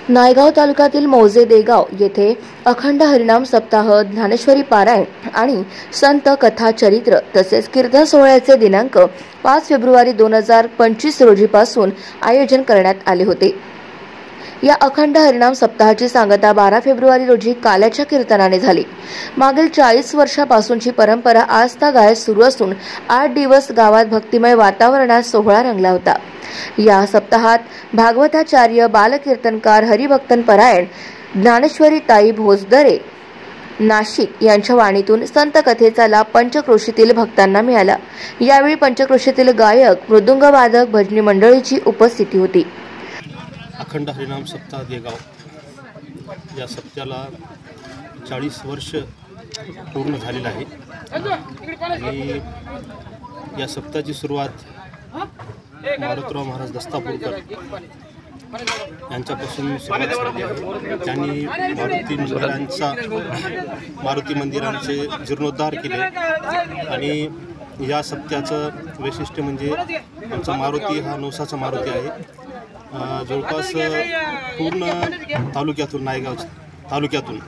नायगाव तालुक्यातील मौजे देगाव येथे अखंड हरिनाम सप्ताह, ज्ञानेश्वरी पारायण आणि संत कथा चरित्र तसेच कीर्तन सोहळ्याचे दिनांक 5 फेब्रुवारी 2025 रोजीपासून आयोजन करण्यात आले होते। या अखंड हरिनाम सप्ताहाची सांगता 12 फेब्रुवारी रोजी काल्याच्या कीर्तनाने झाली। मागील 40 वर्षापासूनची परंपरा आजतागायत सुरू असून 8 दिवस गावात भक्तिमय वातावरणात सोहळा रंगला होता। या सप्ताहात भागवताचार्य, बालकीर्तनकार, हरिभक्तन परायण ज्ञानेश्वरी ताई भोजदरे नाशिक यांच्या वाणीतून संत कथेचा लाभ पंचक्रोशीतील भक्तांना मिळाला। यावेळी पंचक्रोशीतील गायक, मृदुंग वादक, भजनी मंडळीची उपस्थिती होती। अखंड हरिनाम सप्ताह देगाव या सप्त्याला 40 वर्ष पूर्ण झालेलं आहे आणि या सप्ताहाची सुरुवात मारुतराव महाराज दस्तापूरकर यांच्यापासून सुरुवात झाली आहे। त्यांनी मारुती मंदिरांचे जीर्णोद्धार केले आणि या सप्त्याचं वैशिष्ट्य म्हणजे आमचा मारुती हा नवसाचा मारुती आहे। जवळपास पूर्ण तालुक्यातून, नायगाव तालुक्यातून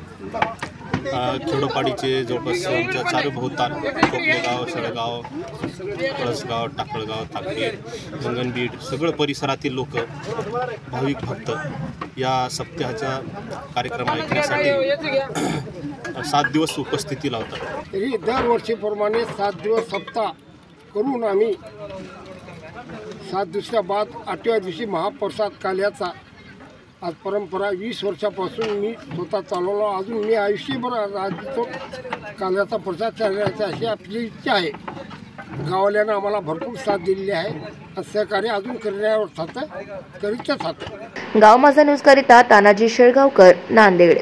खेडोपाडीचे जवळपास आमच्या चारभोवताल कोपलेगाव, सडगाव, कळसगाव, टाकळगाव, ताकडी, मंगनबीड सगळं परिसरातील लोक, भाविक भक्त या सप्ताहाचा कार्यक्रम ऐकण्यासाठी 7 दिवस उपस्थिती लावतात। दरवर्षीप्रमाणे 7 दिवस सप्ताह करून आम्ही 7 दिवसा बाद 8व्या दिवशी महाप्रसाद काल्याचा आज परंपरा 20 वर्षापासून मी स्वतः चालवलो। अजून मी आयुष्यभर राहतो काल्याचा प्रसाद चालवायचा अशी आपली इच्छा आहे। गाववाल्यांना आम्हाला भरपूर साथ दिलेली आहे आणि सहकार्य अजून करण्यावर करीतच राहतो। गाव माझा न्यूज करिता तानाजी शेळगावकर, नांदेड।